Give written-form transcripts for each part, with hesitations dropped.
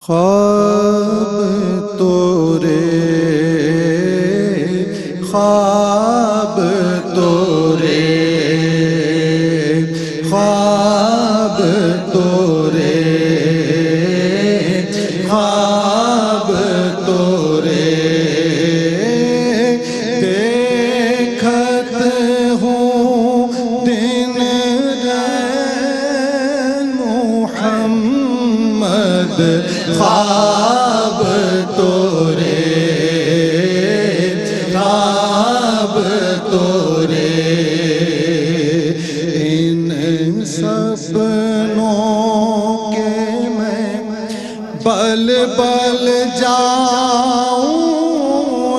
خواب تورے خواب تورے خواب تورے خواب تورے دیکھت ہوں دن رات محمد خواب تورے خواب تورے ان سپنوں کے میں بل بل جاؤں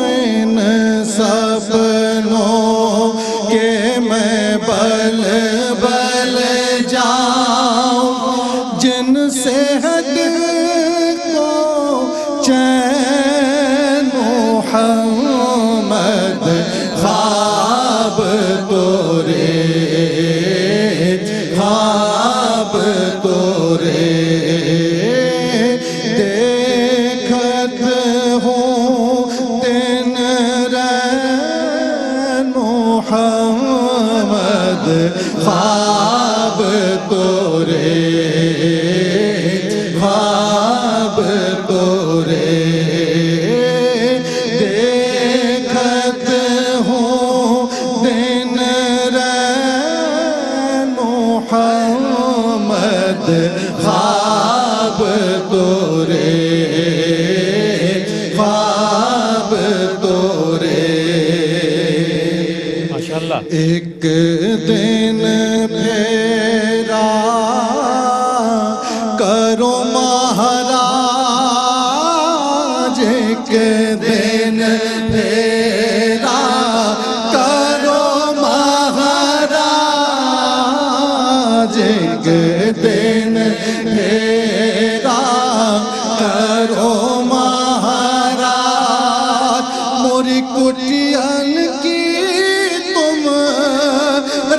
ان سپنوں کے میں بل بل جاؤں جن سے ہٹ چین محمد خواب تورے خواب تورے دیکھت ہوں دن رات محمد خواب تورے خواب تورے دیکھت ہوں دن رات محمد خواب تورے خواب تورے ماشاءاللہ ایک دن پھیرا کرو مہاراج ایک دن پھیرا کرو مہاراج ایک دن پھیرا کرو مہاراج موری کٹیل کی تم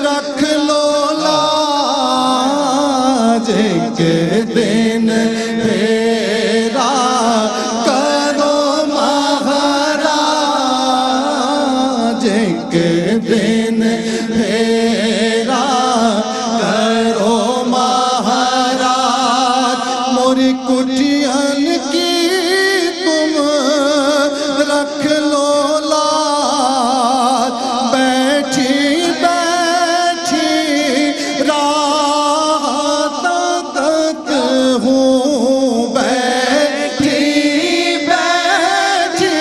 رکھ لو لاج ایک دن پھیرا کرو مہاراج ایک دن پھیرا کرو مہاراج موری کٹیل کی تم رکھ لو لاج بیٹھی بیٹھی رات تک ہوں بیٹھی بیٹھی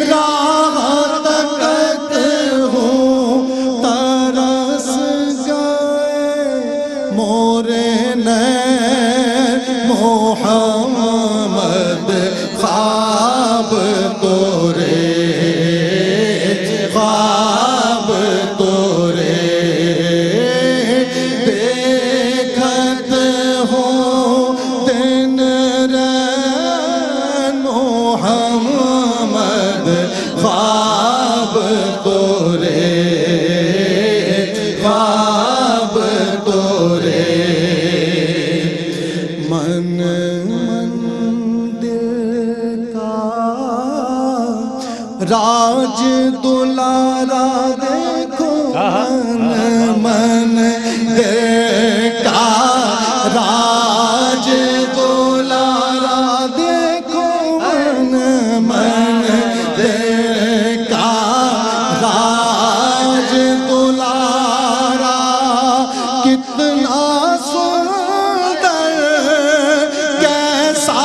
رات تک ہوں ترس گئے مورے نین محمد خواب تورے خواب تورے دیکھت ہوں دن رات محمد خواب تورے خواب تورے من دل کا راج دلارا دیکھو من دل کا راج دلارا دیکھو من دل کا راج دلارا کتنا سندر کیسا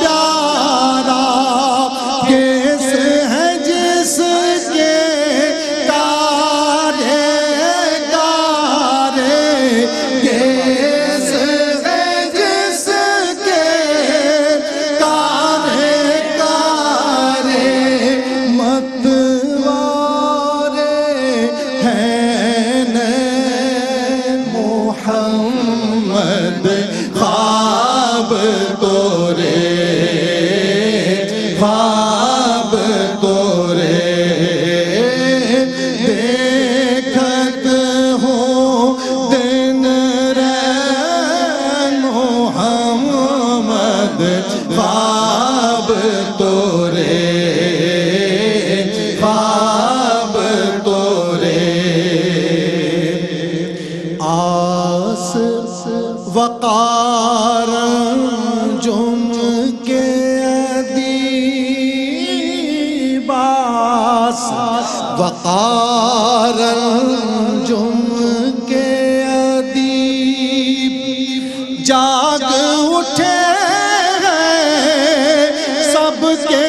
پیارا کیس ہے جس کے کارے کارے کیس ہے جس کے کارے کارے متوارے ہیں نین محمد خواب تورے خواب تورے دیکھت ہوں دن رات محمد خواب تورے خواب تورے آس وقار جم کے ادیب آس وقار جم کے ادیب جاگ اٹھے سب کے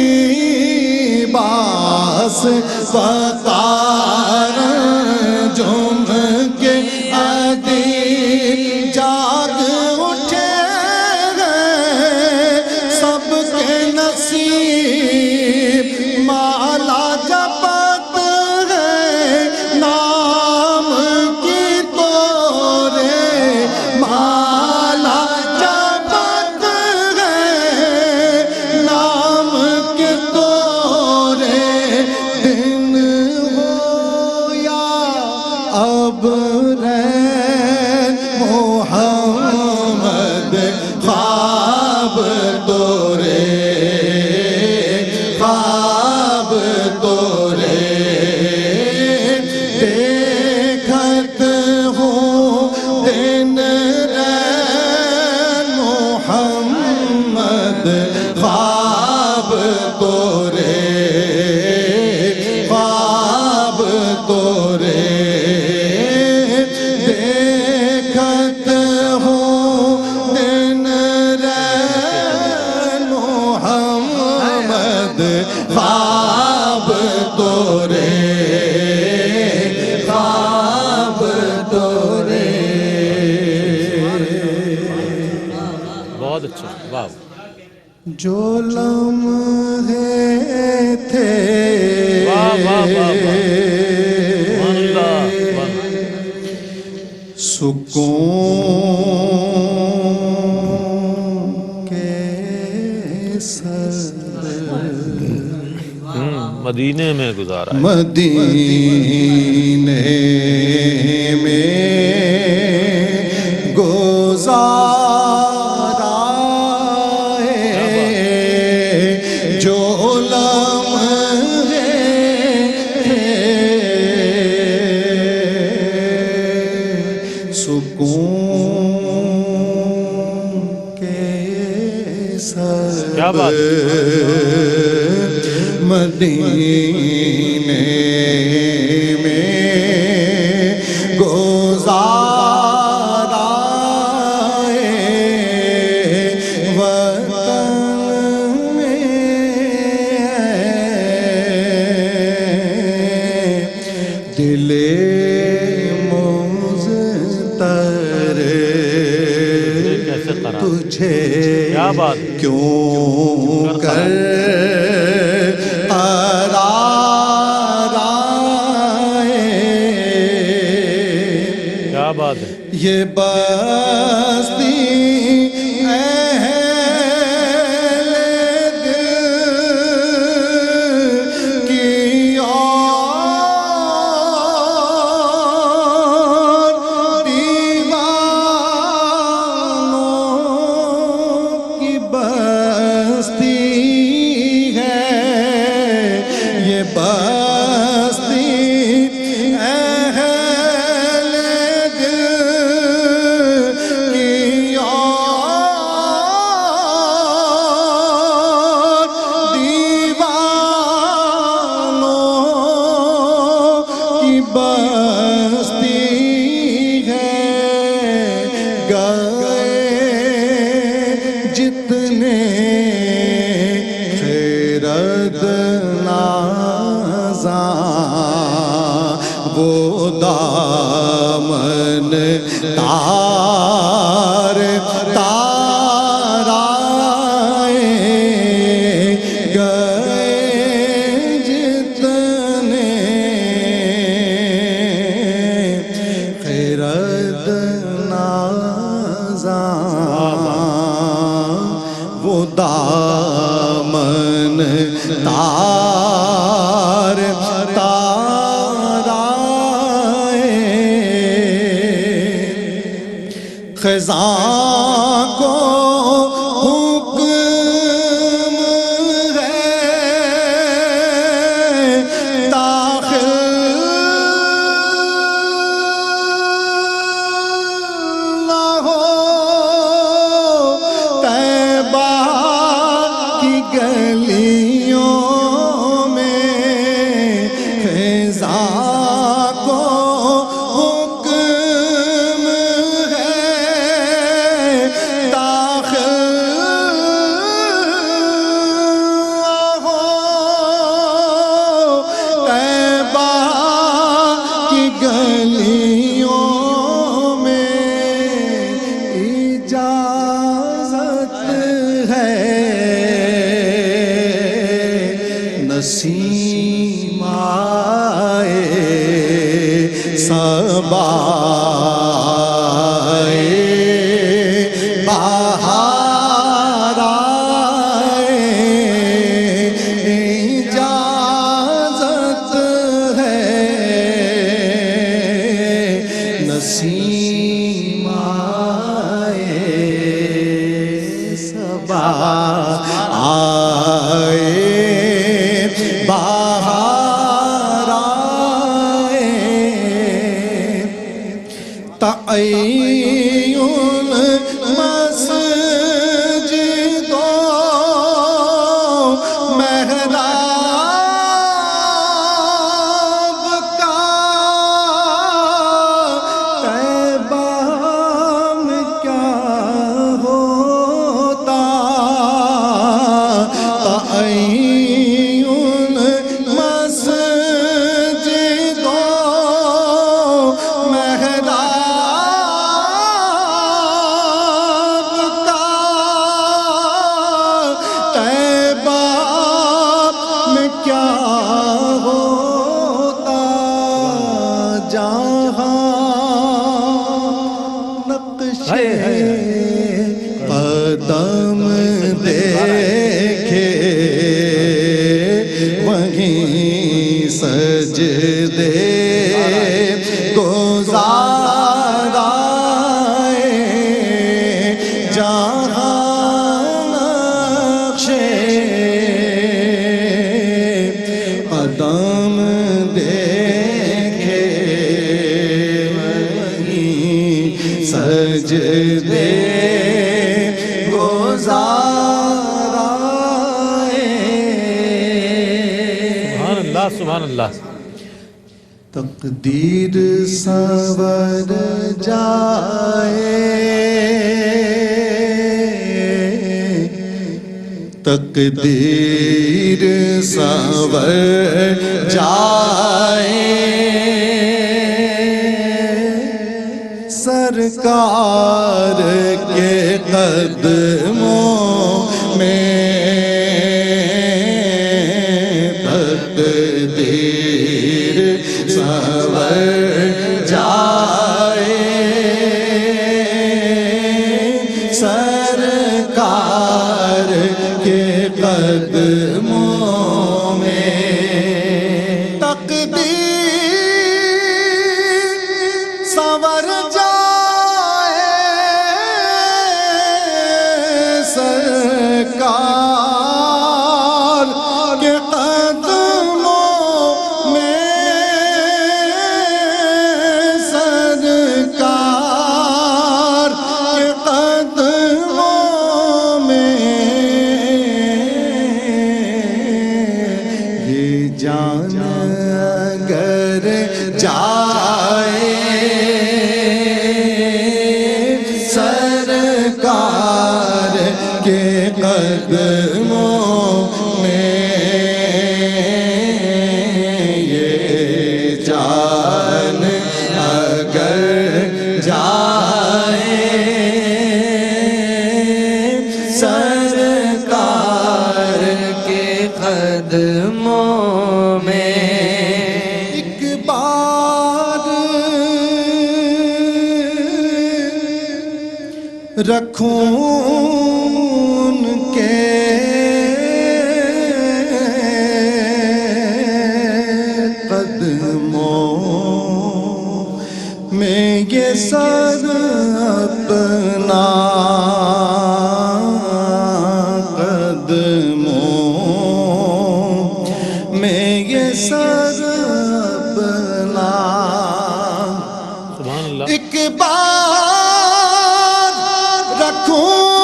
نصیب آس وقار جم کے ادیب جاگ اٹھے سب کے نصیب مالا جپت ہے نام کی تورے مالا جپت ہے نام کی تورے دن ہو یا اب رین محمد خواب تورے خواب تورے دیکھت ہوں دن رین محمد خواب تورے خواب تورے دیکھت ہوں دن رین محمد خواب تورے خواب تورے بہت اچھا واہ جو لمحے تھے واہ واہ واہ سبحان اللہ سکون کے سر مدینے میں گزارا ہے مدینے میں گزارا ہے جو لمحے سکون کے سر کیا بات مدینے میں گزارا ہے وطن میں دل مضطر کیسے قرار تجھے کیا بات کیوں کر قرار آئے کیا بات ہے یہ بستی اہل دل کی اور دیوانوں کی بستی ہے یہ بستی اہل دل کی اور دیوانوں کی بستی ہے گئے جتنے خیرت نازاں وہ دامن تار تار آئے گئے جتنے خیرت نازاں وہ دامن تار تار آئے خزاں کو نسیم آئے صبا آئے بہار آئے اجازت ہے نسیم آئے صبا آئے بہار آئے تعین مسجد و محراب کا طیبہ میں کیا ہوتا تعین مسجد و محراب کا طیبہ میں کیا ہوتا جہاں نقش قدم دیکھے وہیں سجدے گزارائے جہاں نقش قدم دیکھے وہیں سجدے سبحان اللہ تقدیر سنور جائے تقدیر سنور جائے سرکار کے قدموں میں تقدیر سنور جائے سرکار کے قدموں میں تقدیر سنور جائے سرکار کے جان اگر جائے سرکار کے قدموں میں یہ جان اگر جائے سرکار کے قدموں میں ایک بار رکھوں ان کے قدموں میں یہ سر اپنا سر اپنا سبحان اللہ ایک بار رکھوں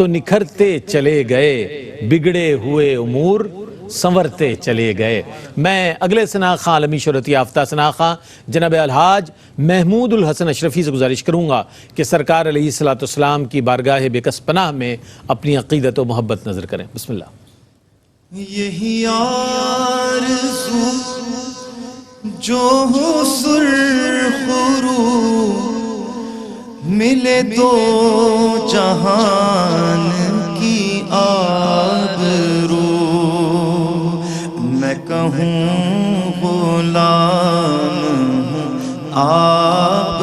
تو نکھرتے چلے گئے، بگڑے ہوئے امور سنورتے چلے گئے۔ میں اگلے ثنا خواں عالمی شہرت یافتہ ثنا خواں جناب الحاج محمود الحسن اشرفی سے گزارش کروں گا کہ سرکار علیہ الصلوۃ والسلام کی بارگاہ بے کس پناہ میں اپنی عقیدت و محبت نظر کریں۔ بسم اللہ۔ یہی آرزو جو ہو سرخ رو، ملے تو جہان کی آبرو، میں کہوں غلام ہوں آپ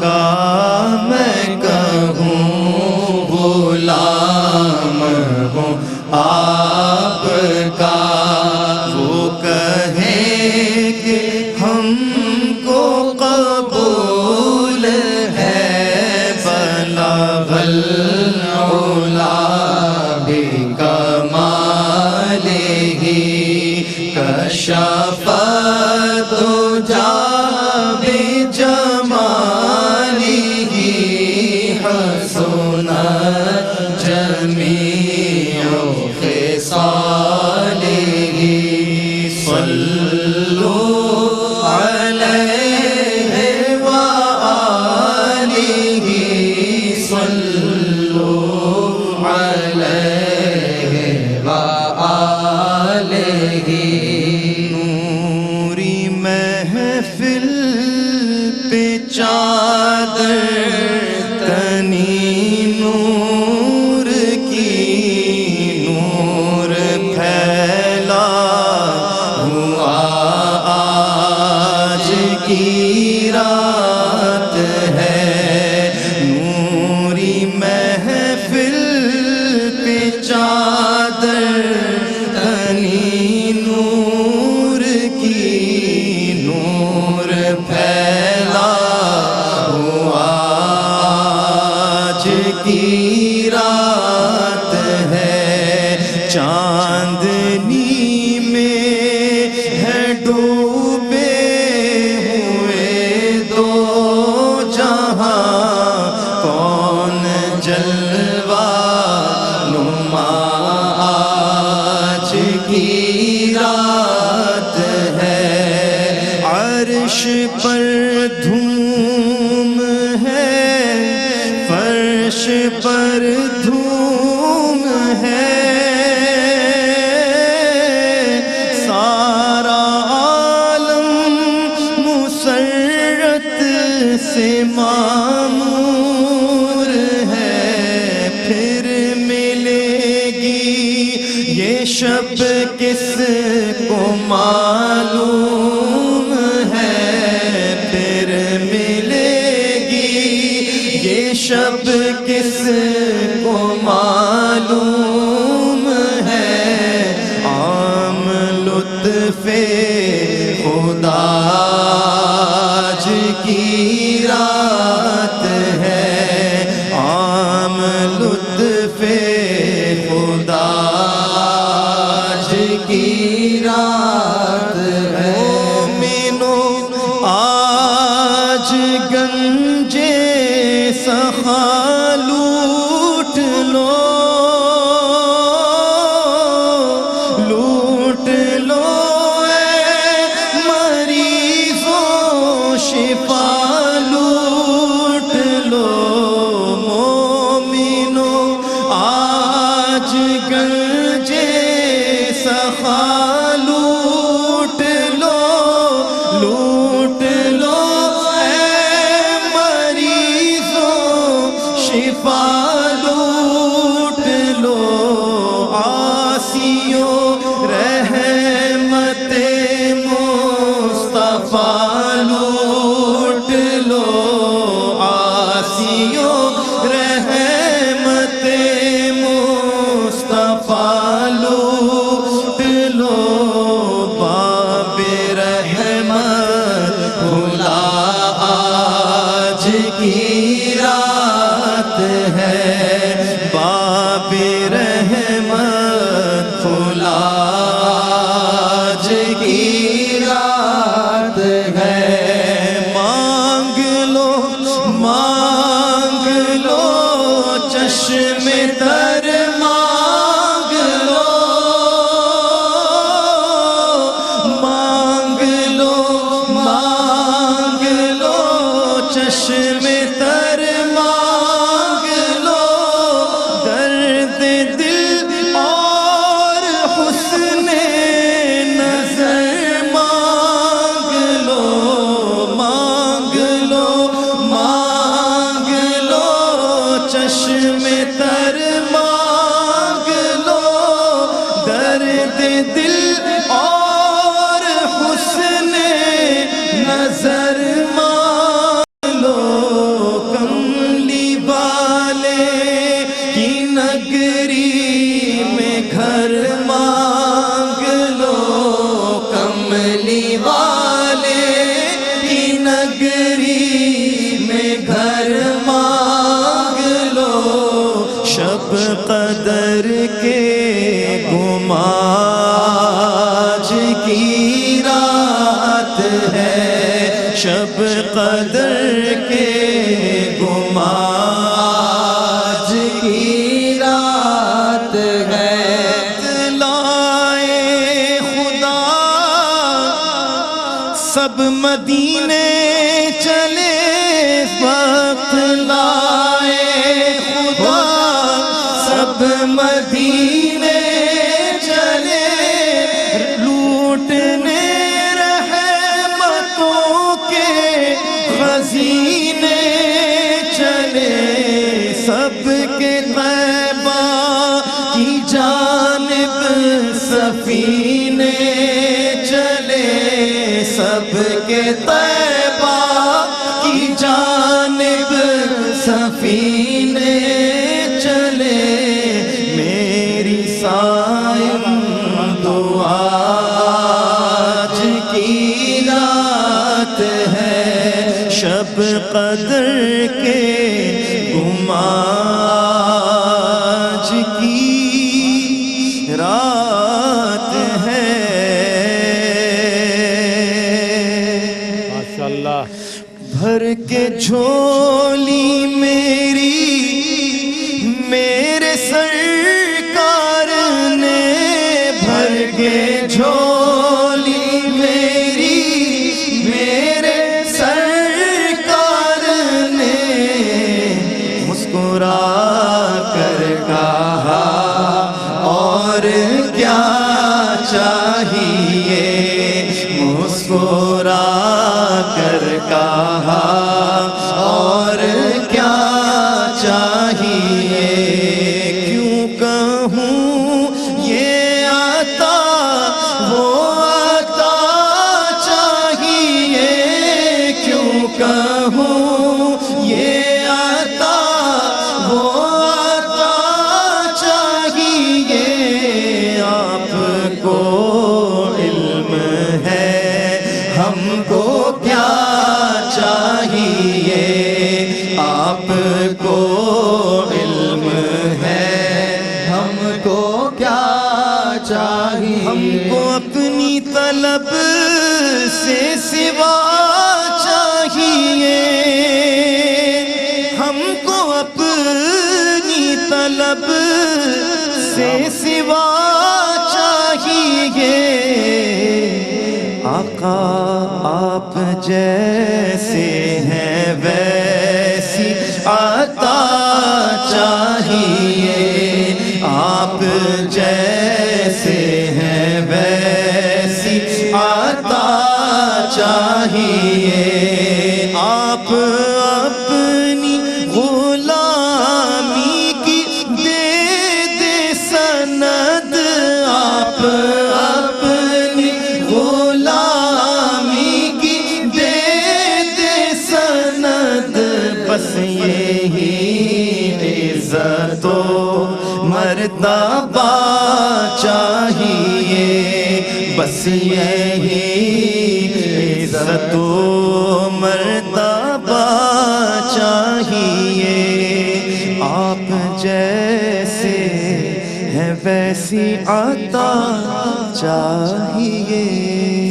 کا، میں کہوں غلام ہوں آپ کا، وہ کہیں کہ ہم کو قبول ہے، بلغ العلا بکمالہ، کشف الدجی بجمالہ، حسنت جمیع خصالہ، صلوا علیہ وآلہ، صلوا علیہ وآلہ۔ نوری محفل پہ چادر تنی نور کی، نور پھیلا ہوا آج کی رات ہے، نوری محفل پہ چادر تنی نور کی، نور پھیلا ہوا آج کی رات ہے، چاندنی میں ہے ڈوبے ہوئے دو جہاں، کون جلوہ نما آج کی رات ہے، عرش پر دھوم ہے، فرش پر دھوم ہے، سارا عالم مسرت سے معمور ہے، پھر ملے گی یہ شب کس کو معلوم ہے، پھر ملے گی یہ شب کس کو معلوم ہے، عام لطف خدا آج کی رات ہے، عام لطف خدا آج کی رات ہے، مومنو آج گنجے سخا لوٹ لو، لوٹ لو اے مریضوں، شفا لوٹ لو، مومنو آج گنجے سخا لوٹ لو، لوٹ لو اے مریضوں، شفا لوٹ لو، عاصیوں رحمت مصطفیٰ لوٹ لو، عاصیوں رحمت مصطفیٰ لوٹ لو، باب رحمت کھلا آج کی رات ہے، باب رحمت کھلا آج کی رات ہے، مانگ لو چشم در چشم تر مانگ لو، درد دل اور حسن نظر مانگ لو، مانگ لو، مانگ لو، چشم تر مانگ لو، درد دل اور حسن نظر مانگ لو، کملی والے کی نگری میں گھر مانگ لو، کملی والے کی نگری میں گھر مانگ لو، شب قدر کے گماج کی رات ہے، شب قدر کے گماج کی رات ہے، لائے خدا سب مدینے چلے، وقت لائے خدا سب مدینے چلے، لوٹنے رحمتوں کے خزینے چلے، سب کے طیبہ کی جانب سفینے چلے، سب کے طیبہ کی جانب سفینے چلے، میری صائم دعا آج کی رات ہے، شب قدر کے گماج کی رات ہے۔ ماشاءاللہ، بھر کے جھولی میری میرے سرکار نے، بھر کے جھولی میری میرے سرکار نے، مسکرا کر کہا اور کیا چاہیے، مسکرا کر کہا اور کیا چاہیے، کیوں کہوں یہ عطا وہ عطا چاہیے، کیوں کہوں یہ عطا وہ عطا چاہیے، آپ کو علم ہے ہم کو کیا چاہیے، آپ کو علم ہے ہم کو کیا چاہیے، ہم کو اپنی طلب سے سوا چاہیے، ہم کو اپنی طلب سے سوا چاہیے، آقا آپ جیسے ہیں ویسی عطا چاہیے، آپ جیسے ہیں ویسی عطا چاہیے، آپ اپنی غلامی کی دے دے سند، آپ اپنی غلامی کی دے دے سند، بس یہی عزت و مرتبہ چاہیے، بس یہی عزت و مرتبہ چاہیے، آپ جیسے ہیں ویسی عطا چاہیے۔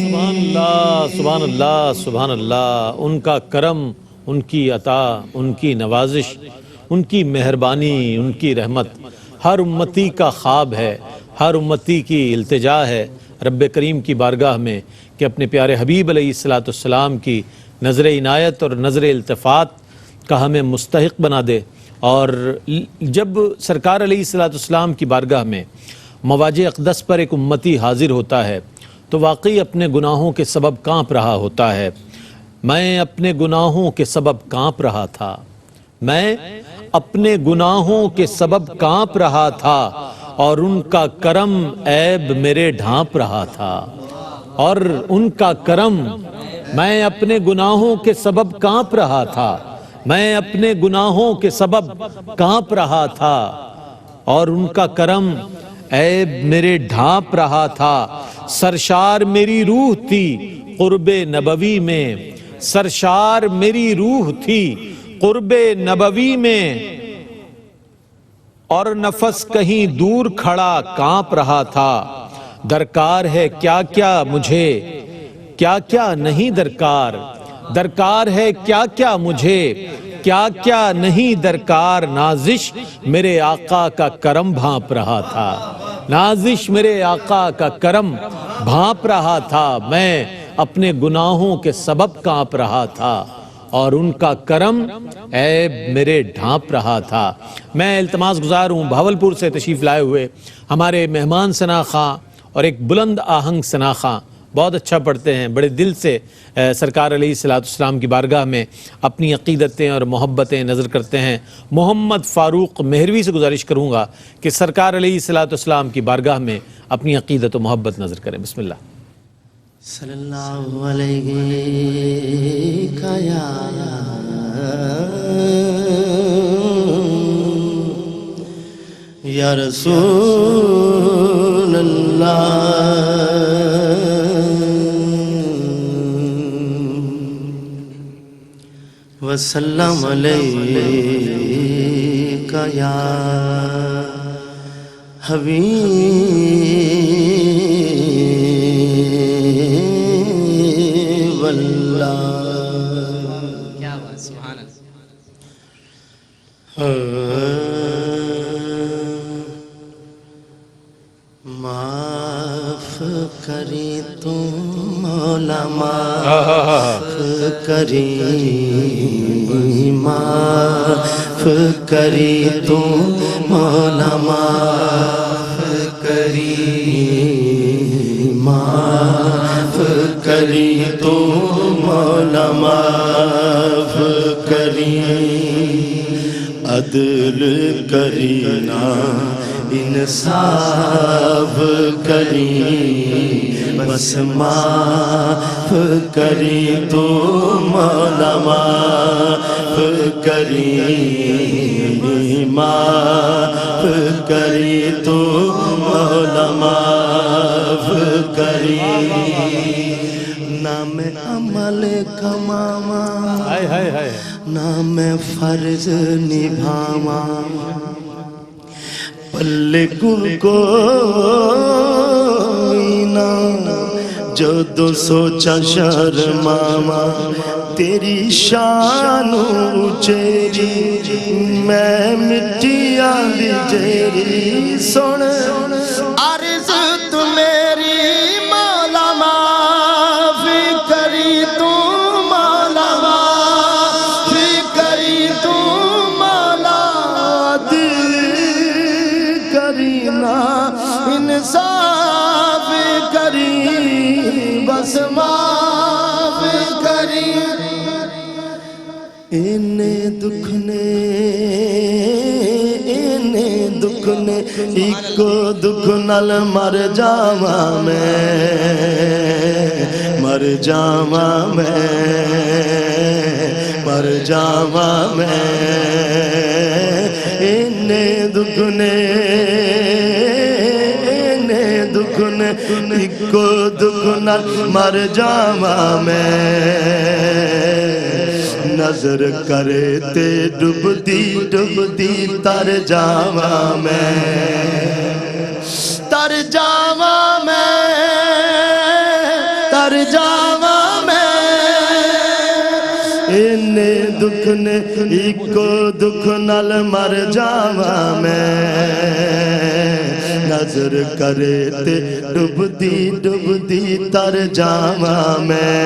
سبحان اللہ، سبحان اللہ، سبحان اللہ، ان کا کرم، ان کی عطا، ان کی نوازش، ان کی مہربانی، ان کی رحمت ہر امتی کا خواب ہے، ہر امتی کی التجا ہے رب کریم کی بارگاہ میں کہ اپنے پیارے حبیب علیہ الصلاۃ والسلام کی نظر عنایت اور نظر التفات کا ہمیں مستحق بنا دے، اور جب سرکار علیہ الصلوۃ والسلام کی بارگاہ میں مواجہ اقدس پر ایک امتی حاضر ہوتا ہے تو واقعی اپنے گناہوں کے سبب کانپ رہا ہوتا ہے۔ میں اپنے گناہوں کے سبب کانپ رہا تھا، میں اپنے گناہوں کے سبب کانپ رہا تھا، اور ان کا کرم عیب میرے ڈھانپ رہا تھا، اور ان کا کرم، میں اپنے گناہوں کے سبب کانپ رہا تھا، میں اپنے گناہوں کے سبب کانپ رہا تھا، اور ان کا کرم عیب میرے ڈھانپ رہا تھا۔ سرشار میری روح تھی قرب نبوی میں، سرشار میری روح تھی قرب نبوی میں، اور نفس کہیں دور کھڑا کانپ رہا تھا۔ درکار ہے کیا کیا مجھے، کیا کیا نہیں درکار، درکار ہے کیا کیا مجھے، کیا کیا نہیں درکار، نازش میرے آقا کا کرم بھانپ رہا تھا، نازش میرے آقا کا کرم بھانپ رہا تھا۔ میں اپنے گناہوں کے سبب کانپ رہا تھا، اور ان کا کرم عیب میرے ڈھانپ رہا تھا۔ میں التماس گزار ہوں بھاولپور سے تشریف لائے ہوئے ہمارے مہمان ثنا خاں اور ایک بلند آہنگ ثنا خاں، بہت اچھا پڑھتے ہیں، بڑے دل سے سرکار علیہ الصلوۃ والسلام کی بارگاہ میں اپنی عقیدتیں اور محبتیں نظر کرتے ہیں۔ محمد فاروق مہروی سے گزارش کروں گا کہ سرکار علیہ الصلوۃ والسلام کی بارگاہ میں اپنی عقیدت و محبت نظر کریں۔ بسم اللہ۔ صلی اللہ علیہ یا رسول اللہ وسلم علیک یا حبیب اللہ۔ کیا بات، سبحان اللہ۔ معاف کری تو مولا، معاف کری، معاف کری تو مولا، معاف کری، معاف کری تو مولا، معاف کری، عدل کرینا انصاف کری، بس معاف کری تو مولا، معاف کری، معاف کری تو مولا، معاف کری، نہ میں عمل کماواں، نہ میں فرض نبھاواں، پلے گن کوئی نہ، جدو سوچا شرماواں، تیری شان اچیری، میں مٹیاں دی جیری، سن عرض تو میری مولا، معاف کری تو مولا، معاف کری تو مولا، دل کرینا انصاف کری، بس معاف کری، اینے دکھ نے ایکو دکھ نال مر جاواں میں، مر جاواں میں، مر جاواں میں، اینے دکھ نے ایکو دکھ نال مر جاواں میں، نظر کرے تے ڈبدی ڈبدی تر جاواں میں، تر جاواں میں، تر جاواں میں، اینے دکھ نے ایکو دکھ نال مر جاواں میں، نظر کرے تے ڈبدی ڈبدی تر جاواں میں،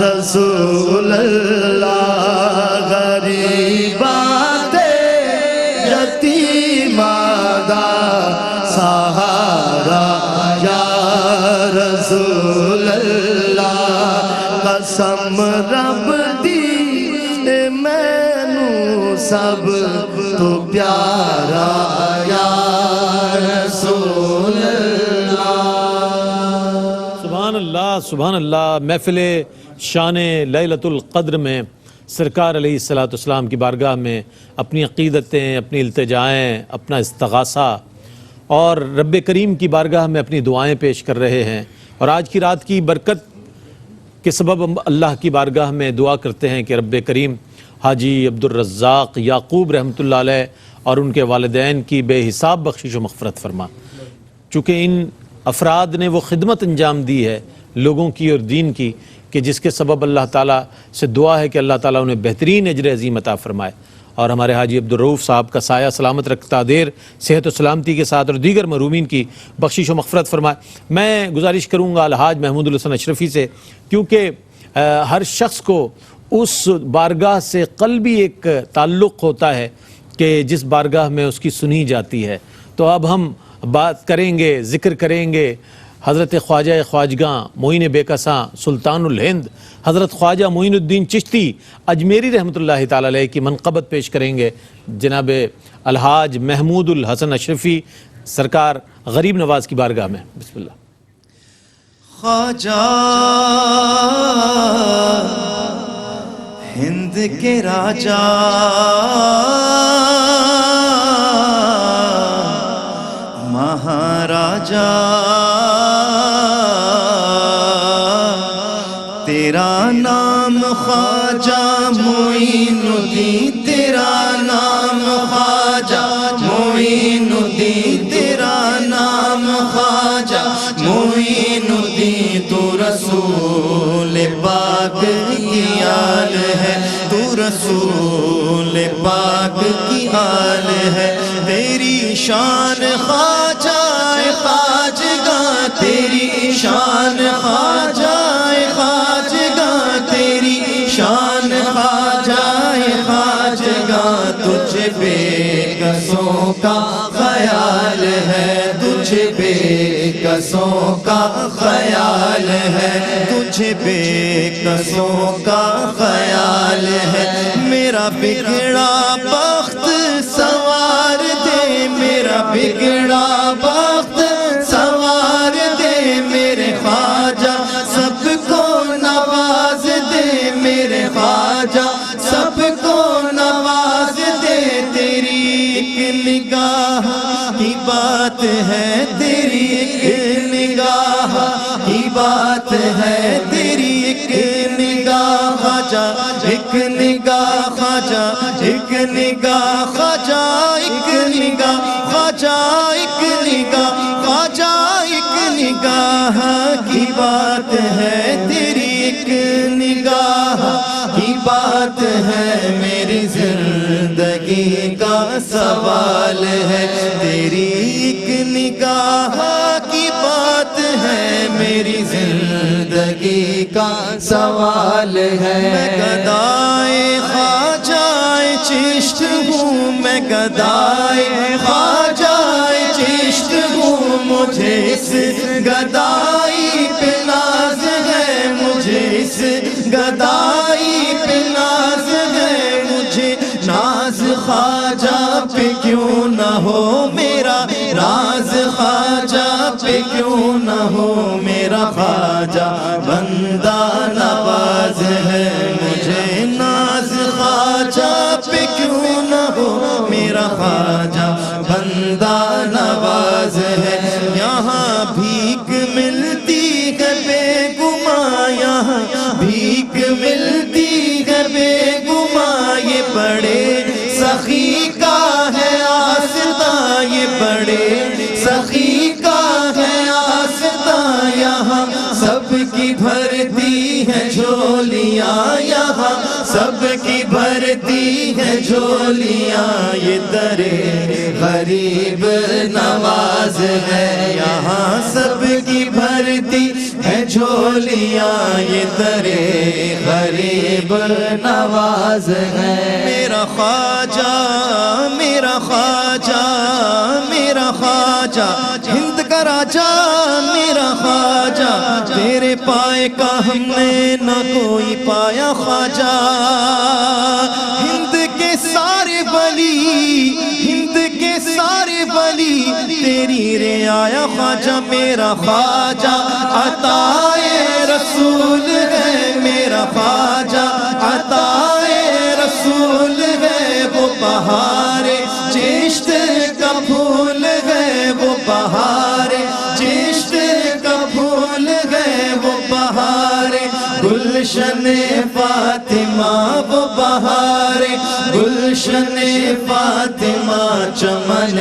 رسول اللہ غریباں تے یتیماں دا سہارا یا رسول اللہ قسم رب دی مینوں سب تو پیارا یا رسول سبحان اللہ محفل شان لیلۃ القدر میں سرکار علیہ السلام کی بارگاہ میں اپنی عقیدتیں، اپنی التجائیں، اپنا استغاثہ اور رب کریم کی بارگاہ میں اپنی دعائیں پیش کر رہے ہیں، اور آج کی رات کی برکت کے سبب ہم اللہ کی بارگاہ میں دعا کرتے ہیں کہ رب کریم حاجی عبدالرزاق یعقوب رحمۃ اللہ علیہ اور ان کے والدین کی بے حساب بخشش و مغفرت فرما، چونکہ ان افراد نے وہ خدمت انجام دی ہے لوگوں کی اور دین کی کہ جس کے سبب اللہ تعالیٰ سے دعا ہے کہ اللہ تعالیٰ انہیں بہترین اجر عظیم عطا فرمائے، اور ہمارے حاجی عبدالرؤوف صاحب کا سایہ سلامت رکھتا دیر صحت و سلامتی کے ساتھ اور دیگر محرومین کی بخشش و مغفرت فرمائے۔ میں گزارش کروں گا الحاج محمود الحسن اشرفی سے، کیونکہ ہر شخص کو اس بارگاہ سے قلبی ایک تعلق ہوتا ہے کہ جس بارگاہ میں اس کی سنی جاتی ہے، تو اب ہم بات کریں گے، ذکر کریں گے حضرت خواجہ خواجگاں معین بے کساں سلطان الہند حضرت خواجہ معین الدین چشتی اجمیری رحمۃ اللہ تعالی علیہ کی منقبت پیش کریں گے جناب الحاج محمود الحسن اشرفی سرکار غریب نواز کی بارگاہ میں۔ بسم اللہ۔ خواجہ ہند کے راجا مہاراجا تیرا نام خواجہ معین الدین، تیرا نام خواجہ معین الدین، تیرا نام خواجہ معین الدین، تو رسول پاک کی آل ہے، تو رسول پاک کی آل ہے، تیری شان خواجہ خواجگاں، تیری شان خواجہ خواجگاں، تیری شان خواجہ خواجگاں، تجھ بے کسوں کا خیال ہے، تجھ بے کسوں کا خیال ہے، تجھ بے کسوں کا خیال ہے، میرا بگڑا بخت سوار دے، میرا بگڑا بخت سوار دے، میرے خواجہ سب کو نواز دے، میرے خواجہ سب کو نواز دے، تیری ایک نگاہ کی بات ہے، تیری ایک نگاہ کی بات ہے، تیری ایک نگاہ خواجہ، ایک نگاہ خواجہ، ایک نگاہ خواجہ، ایک نگاہ خواجہ، ایک نگاہ خواجہ، ایک نگاہ کی بات ہے، تیری ایک نگاہ کی بات ہے، میری زندگی کا سوال ہے، تیری ایک نگاہ کی بات ہے، میری زندگی کا سوال ہے، میں گدائے خواجہ چشت ہوں، میں گدائے خواجہ چشت ہوں، مجھے اس گدائی پہ ناز ہے، مجھے اس گدائی پہ ناز ہے، مجھے ناز خواجہ پہ کیوں نہ ہو، میرا ناز خواجہ پہ کیوں نہ ہو، میرا خواجہ بندہ نواز ہے، مجھے ناز خواجہ پہ کیوں نہ ہو، میرا خواجہ بندہ نواز ہے، یہاں بھیک ملتی ہے بے گماں، یہاں بھیک ملتی ہے بے گماں، یہ بڑے سخی کا ہے آستاں، یہ بڑے سخی کا ہے آستاں، یہاں یہاں سب کی بھرتی ہے جھولیاں، یہاں سب کی بھرتی ہے جھولیاں، یہ درے غریب نواز ہے، یہاں سب کی بھرتی ہے جھولیاں، یہ درے غریب نواز ہے۔ میرا خواجہ میرا خواجہ میرا خواجہ ہند کا راجہ، میرا خواجہ تیرے پائے کا ہم نے نہ کوئی پایا خواجہ، ہند کے سارے ولی ہند کے سارے ولی تیری رعایا خواجہ، میرا خواجہ عطائے رسول ہے، میرا خواجہ عطائے رسول ہے، وہ بہار چشت کا پھول ہے، وہ بہار چشت کا پھول ہے، وہ بہار گلشن فاطمہ، وہ بہار گلشن فاطمہ، چمن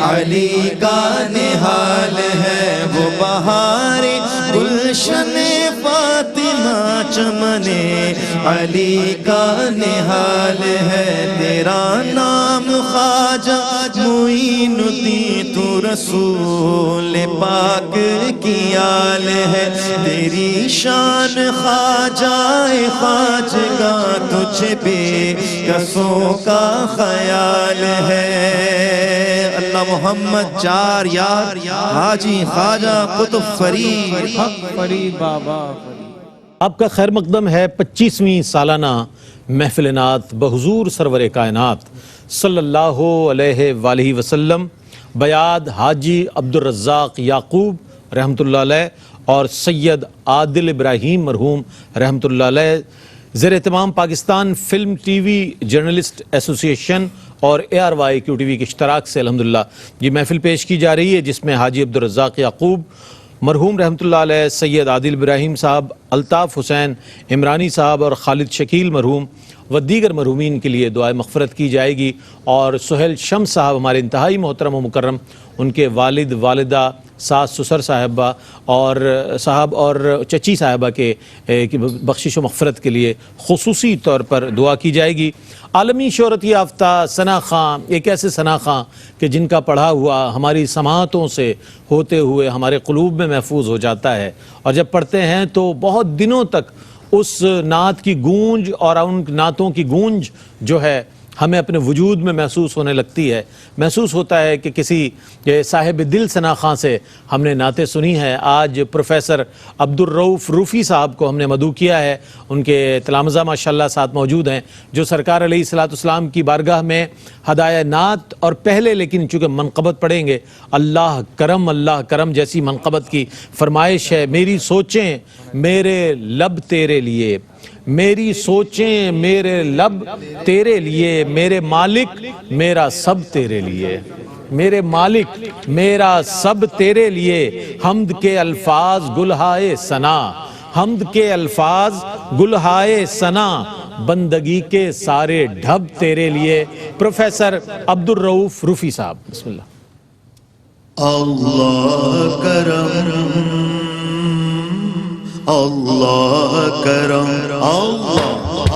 علی کا نہال ہے، وہ بہار گلشن فاطمہ، چمن علی کا نہال ہے۔ تیرا نام خواجہ معین الدین، تو رسول پاک کی آل ہے، تیری شان خواجہ خواجگاں، تجھ بے کسوں کا خیال ہے۔ اللہ محمد چار یار حاجی خواجہ قطب فرید حق فرید بابا۔ آپ کا خیر مقدم ہے 25ویں سالانہ محفل نعت بحضور سرور کائنات صلی اللہ علیہ وآلہ وسلم بیاد حاجی عبدالرزاق یعقوب رحمۃ اللہ علیہ اور سید عادل ابراہیم مرحوم رحمۃ اللہ علیہ، زیر اہتمام Pakistan film T V journalist ایسوسی ایشن اور ARY QTV کے اشتراک سے الحمدللہ یہ محفل پیش کی جا رہی ہے، جس میں حاجی عبدالرزاق یعقوب مرحوم رحمۃ اللہ علیہ، سید عادل ابراہیم صاحب، الطاف حسین عمرانی صاحب اور خالد شکیل مرحوم و دیگر مرحومین کے لیے دعائے مغفرت کی جائے گی، اور سہیل شمس صاحب ہمارے انتہائی محترم و مکرم، ان کے والد والدہ ساس سسر صاحبہ اور صاحب اور چچی صاحبہ کے بخشش و مغفرت کے لیے خصوصی طور پر دعا کی جائے گی۔ عالمی شہرت یافتہ ثنا خاں، ایک ایسے ثنا خاں کہ جن کا پڑھا ہوا ہماری سماعتوں سے ہوتے ہوئے ہمارے قلوب میں محفوظ ہو جاتا ہے، اور جب پڑھتے ہیں تو بہت دنوں تک اس نعت کی گونج اور ان نعتوں کی گونج جو ہے ہمیں اپنے وجود میں محسوس ہونے لگتی ہے۔ محسوس ہوتا ہے کہ کسی صاحب دل ثنا خاں سے ہم نے نعتیں سنی ہیں۔ آج پروفیسر عبدالرؤف روفی صاحب کو ہم نے مدعو کیا ہے، ان کے تلامذہ ماشاءاللہ ساتھ موجود ہیں، جو سرکار علیہ الصلوۃ والسلام کی بارگاہ میں ہدایہ نعت اور پہلے لیکن چونکہ منقبت پڑھیں گے، اللہ کرم جیسی منقبت کی فرمائش ہے۔ میری سوچیں میرے لب تیرے لیے، میری سوچیں میرے لب تیرے لیے، میرے مالک میرا سب تیرے لیے، میرے مالک میرا سب تیرے لیے، حمد کے الفاظ گلہائے ثنا، حمد کے الفاظ گلہائے ثنا، بندگی کے سارے ڈھب تیرے لیے۔ پروفیسر عبدالرؤف روفی صاحب، بسم اللہ۔ اللہ کرم اللہ کرم اللہ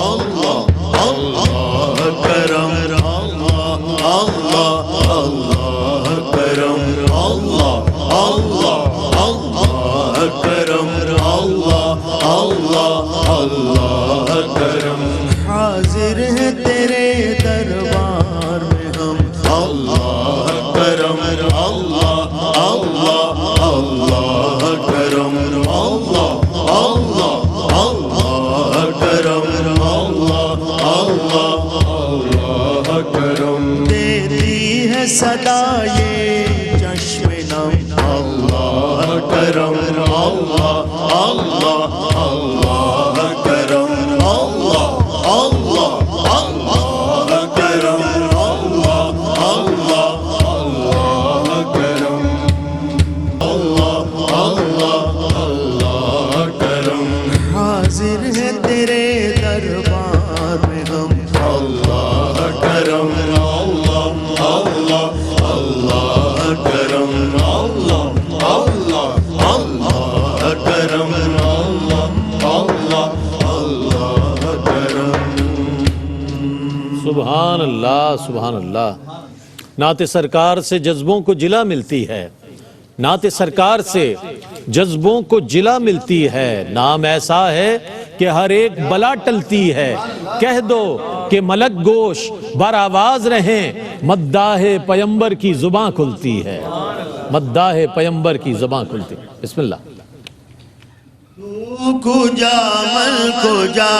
اللہ اللہ کرم اللہ اللہ کرم اللہ اللہ اللہ کرم اللہ اللہ کرم، حاضر ہے تیرے دربار میں ہم، اللہ کرم اللہ اللہ اللہ کرم اللہ اللہ اللہ کرم اللہ اللہ اللہ کرم، تیری ہے صدا یہ چشم نم، اللہ کرم اللہ اللہ اللہ کرم اللہ اللہ اللہ کرم اللہ اللہ اللہ کرم اللہ اللہ اللہ کرم، حاضر ہے تیرے دربار میں ہم، اللہ کرم اللہ اللہ اللہ کرم اللہ اللہ اللہ سبحان اللہ سبحان اللہ. نعت سرکار سے جذبوں کو جلا ملتی ہے، نعت سرکار سے جذبوں کو جلا ملتی ہے. نام ایسا ہے کہ ہر ایک بلا ٹلتی ہے. کہہ دو کہ ملک گوش بر آواز رہیں، مداح پیمبر کی زباں کھلتی ہے، مداح پیمبر کی زباں کھلتی ہے. بسم اللہ. تو کجا من کجا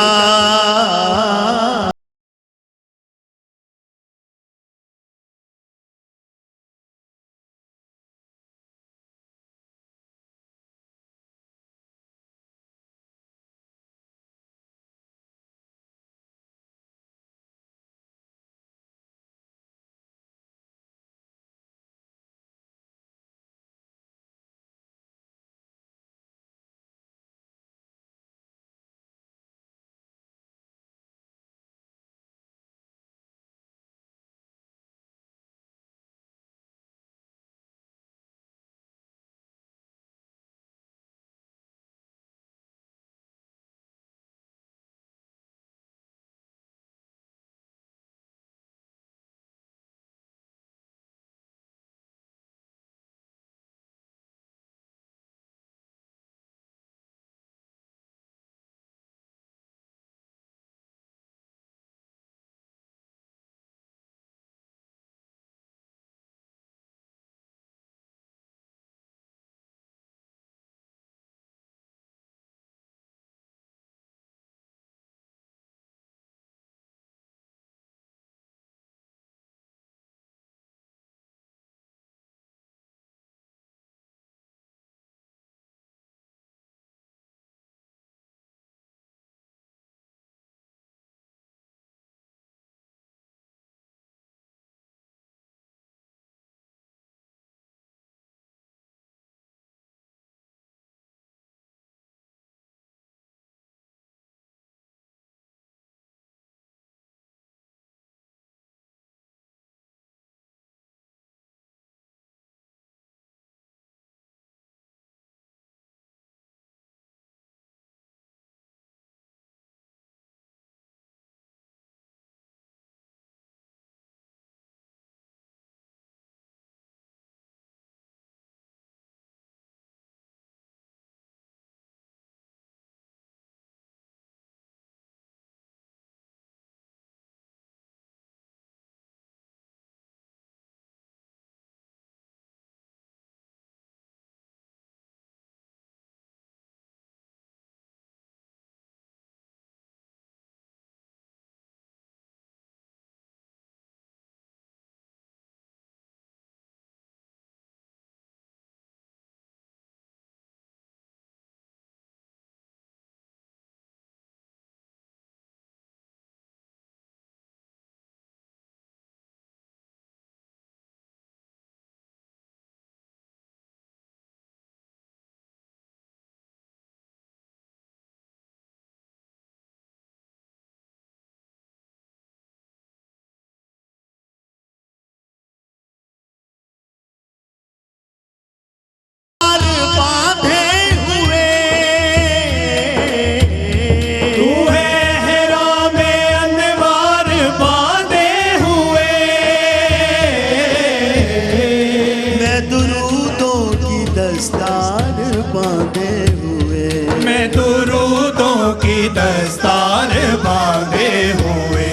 دستار باندھے ہوئے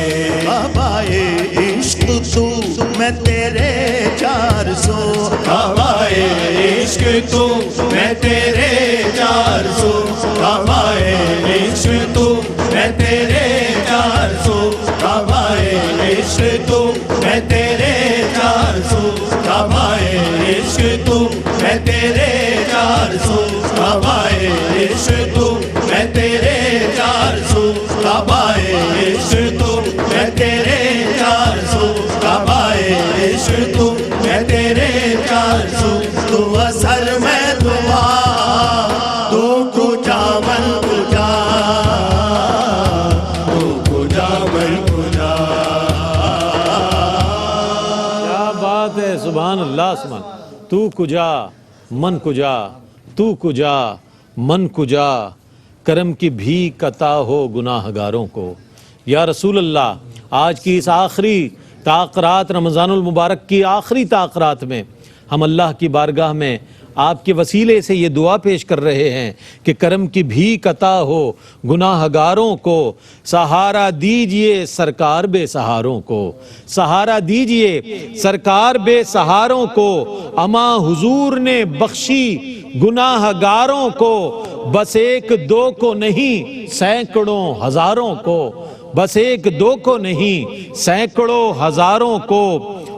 ہوائے عشق تو میں تیرے 400 ہوائے عشق تو میں تیرے 400 ہوائے عشق تو میں تیرے 400 ہوائے عشق تو میں تیرے 400 ہوائے عشق تو میں تیرے 400 ہوائے عشق تو میں تیرے 400 ہوائے عشق تو میں تیرے 400 ہوائے عشق تو میں تیرے 400 تو اثر میں دعا تو کجا من کجا تو کجا من کجا کیا بات ہے، سبحان اللہ سبحان. تو کجا من کجا، تو کجا من کجا، کرم کی بھی عطا ہو گناہ گاروں کو. یا رسول اللہ، آج کی اس آخری تاخرات، رمضان المبارک کی آخری تاخرات میں ہم اللہ کی بارگاہ میں آپ کے وسیلے سے یہ دعا پیش کر رہے ہیں کہ کرم کی بھیک عطا ہو گناہ گاروں کو، سہارا دیجئے سرکار بے سہاروں کو، سہارا دیجئے سرکار بے سہاروں کو، اما حضور نے بخشی گناہ گاروں کو، بس ایک دو کو نہیں سینکڑوں ہزاروں کو، بس ایک دو کو نہیں سینکڑوں ہزاروں کو،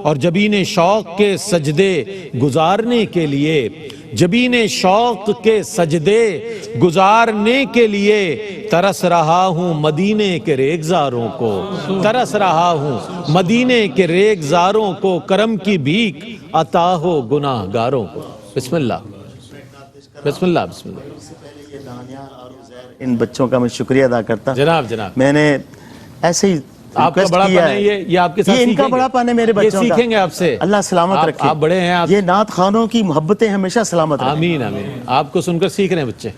اور جبین شوق کے سجدے گزارنے کے لیے، جبین شوق کے سجدے گزارنے کے لیے ترس رہا ہوں مدینے کے ریگزاروں کو، ترس رہا ہوں مدینے کے ریگزاروں کو، کرم کی بھیک عطا ہو گناہ گاروں کو۔ بسم اللہ بسم اللہ بسم اللہ۔ ان بچوں کا میں شکریہ ادا کرتا، جناب جناب میں نے ایسے ہی آپ کا بڑا پن ہے، یہ آپ کے ساتھ یہ ان کا بڑا پن ہے میرے بچوں کا، یہ سیکھیں گے آپ سے۔ اللہ سلامت رکھے، آپ بڑے ہیں، یہ نعت خوانوں کی محبتیں ہمیشہ سلامت رکھیں۔ آمین آمین۔ آپ کو سن کر سیکھ رہے ہیں بچے۔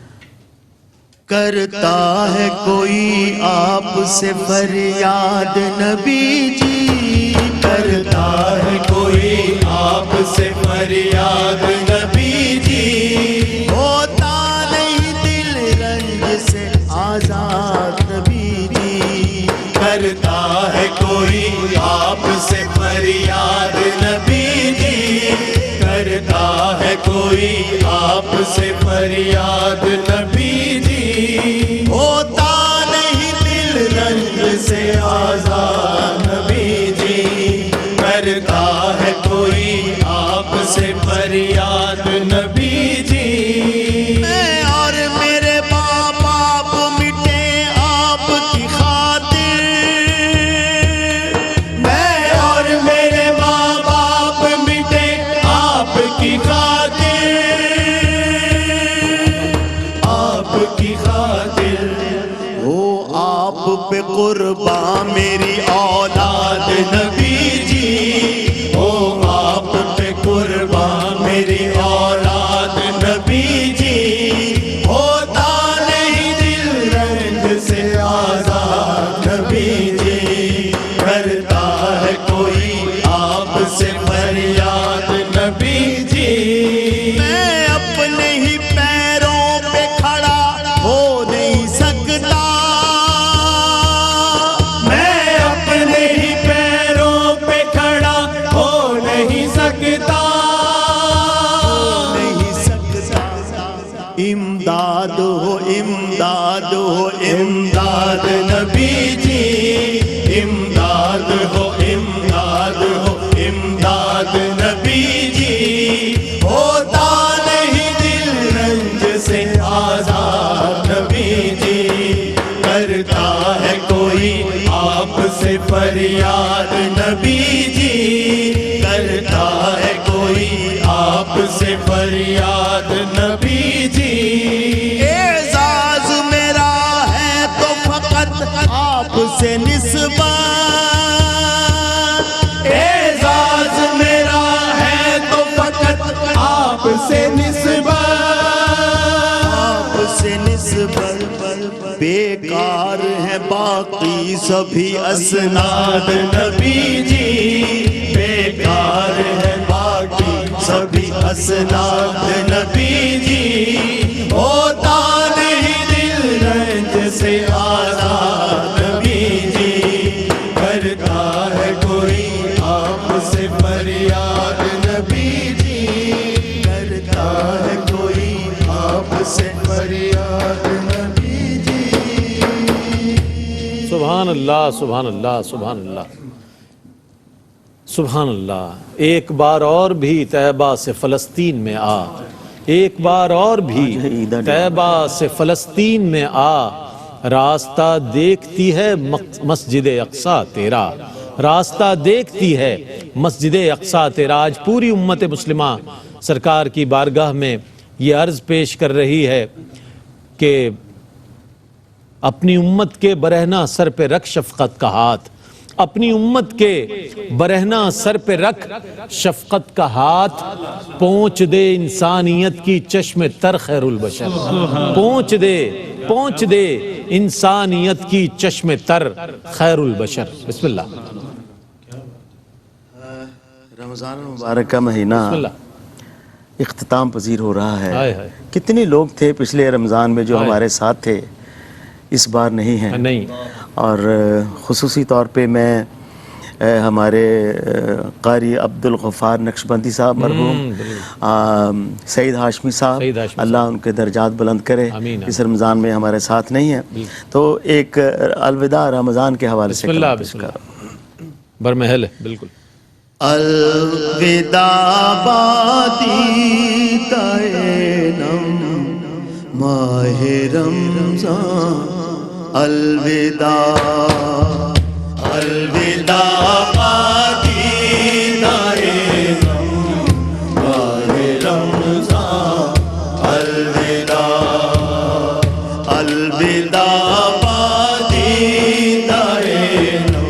کرتا ہے کوئی آپ سے فریاد نبی جی، کرتا ہے کوئی آپ سے فریاد نبی جی، ہوتا نہیں دل رنج سے آزاد نبی جی، کرتا ہے کوئی آپ سے فریاد نبی جی، کرتا ہے کوئی آپ سے فریاد نبی جی، ہوتا نہیں دل رنج سے آزاد نبی جی، کرتا ہے کوئی آپ سے فریاد نبی جی، میں اور میرے ماں باپ مٹے آپ کی خاطر، میں اور میرے ماں باپ مٹے آپ کی خاطر، آپ کی خاطر، ہو آپ پہ قربان میری اولاد نبی جی، ہو آپ پہ قربان میری اولاد نبی جی، ہوتا نہیں دل رنج سے آزاد نبی جی، کرتا ہے کوئی آپ سے فریاد نبی جی، میں اپنے ہی پیروں پہ کھڑا ہو نہیں سکتا، میں اپنے ہی پیروں پہ کھڑا ہو نہیں سکتا، نہیں سکتا، امداد ہو امداد ہو امداد نبی جی، امداد ہو امداد ہو امداد نبی جی، ہوتا نہیں دل رنج سے آزاد نبی جی، کرتا ہے کوئی آپ سے فریاد نبی جی، کرتا ہے کوئی آپ سے فریاد نبی جی، اعزاز میرا ہے تو فقط آپ سے نسبت، اعزاز میرا ہے تو فقط آپ سے نسبت، آپ سے نسبت، بیکار ہے باقی سبھی اسناد نبی جی، بیکار ہے باقی سبھی اسناد نبی جی، ہوتا نہیں دل رنج سے آزاد نبی جی، کرتا ہے کوئی آپ سے فریاد نبی جی، کرتا ہے کوئی آپ سے فریاد نبی جی۔ سبحان اللہ سبحان اللہ سبحان اللہ سبحان اللہ۔ ایک بار اور بھی طیبہ سے فلسطین میں آ، ایک بار اور بھی طیبہ سے فلسطین میں آ، راستہ دیکھتی ہے مسجد اقصیٰ تیرا، راستہ دیکھتی ہے مسجد اقصیٰ تیرا۔ آج پوری امت مسلمہ سرکار کی بارگاہ میں یہ عرض پیش کر رہی ہے کہ اپنی امت کے برہنہ سر پہ رکھ شفقت کا ہاتھ، اپنی امت کے برہنہ سر پہ رکھ شفقت کا ہاتھ، پہنچ دے انسانیت کی چشم تر خیر البشر، پہنچ دے انسانیت کی چشم تر خیر البشر. بسم اللہ. رمضان المبارک کا مہینہ بسم اللہ. اختتام پذیر ہو رہا ہے. ہائے ہائے. کتنے لوگ تھے پچھلے رمضان میں جو ہائے. ہمارے ساتھ تھے، اس بار نہیں ہیں. نہیں. اور خصوصی طور پہ میں ہمارے قاری عبد الغفار نقشبندی صاحب مرحوم، سعید ہاشمی صاحب، سعید ہاشمی اللہ ان کے درجات بلند کرے، آمین. اس رمضان میں ہمارے ساتھ نہیں ہیں. تو ایک الوداع رمضان کے حوالے سے بسم اللہ. کلام پیش بسم اللہ. کرو. برمحل ہے بالکل. الوداع بادی تینم ماہ رمضان، الوداع الوداع بادی تینم ماہ رمضان، الوداع الوداع بادی تینم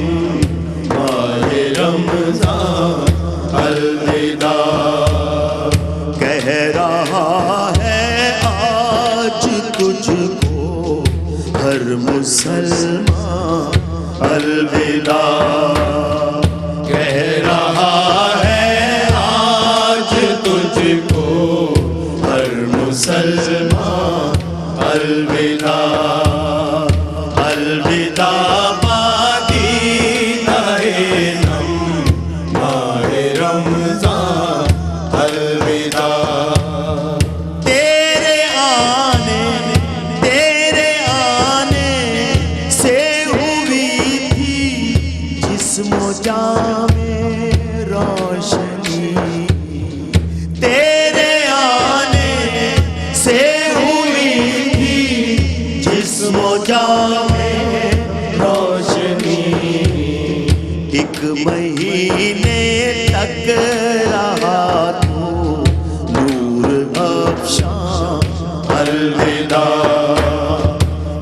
ماہ رمضان، الوداع کہہ رہا ہے آج تجھ کو ہر مسلمان، الوداع کہہ رہا ہے آج تجھ کو ہر مسلمان، الوداع الوداع بادی تینم ماہ رمضان، الوداع تیرے آنے سے ہوئی تھی جسم و جاں میں روشنی، تیرے آنے سے ہوئی تھی جسم و جاں میں روشنی، ایک مہینے تک رہا تو نور افشاں، الوداع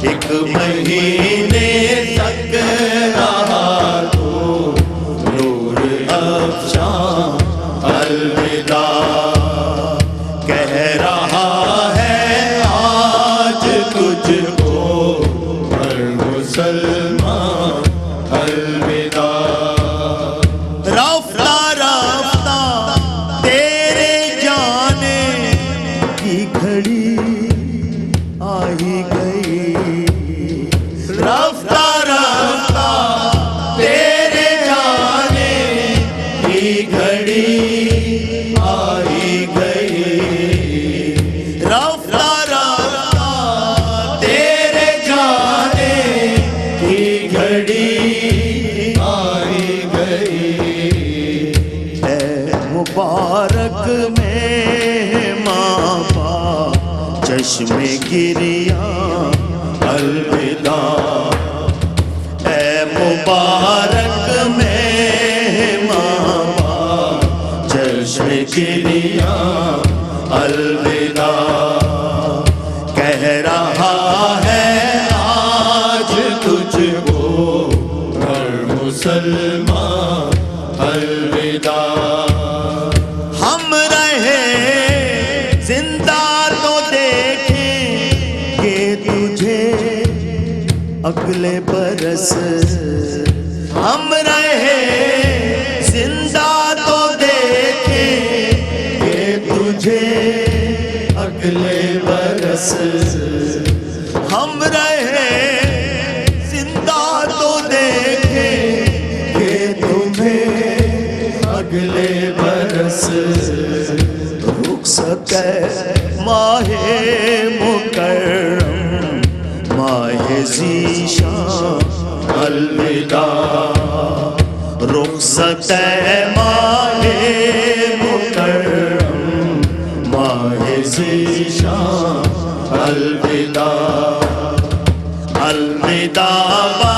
ایک مہینے تک رہا تو نور افشاں، الوداع کہہ رہا ہے آج تجھ کو ہر مسلمان، الوداع رفتہ رفتہ تیرے جانے کی گھڑی آئی گئی، رفتہ رفتہ تیرے جانے کی گھڑی آئی گئی، رفتہ رفتہ تیرے جانے کی گھڑی آئی گئی، اے مبارک مہمان با چشم گریاں، الوداع اے مبارک مہمان با چشم گریاں، الوداع کہہ رہا ہے آج تجھ کو ہر مسلمان، الوداع ہم رہے زندہ تو دیکھیں گے تجھے اگلے برس، ہم رہے زندہ تو دیکھیں گے تجھے اگلے برس، ہم رہے زندہ تو دیکھیں گے تمہیں اگلے برس، رخصت ماہ مکرم ماہ ذیشان، الوداع رخصت ماہ مکرم ماہ ذیشان، الوداع الوداع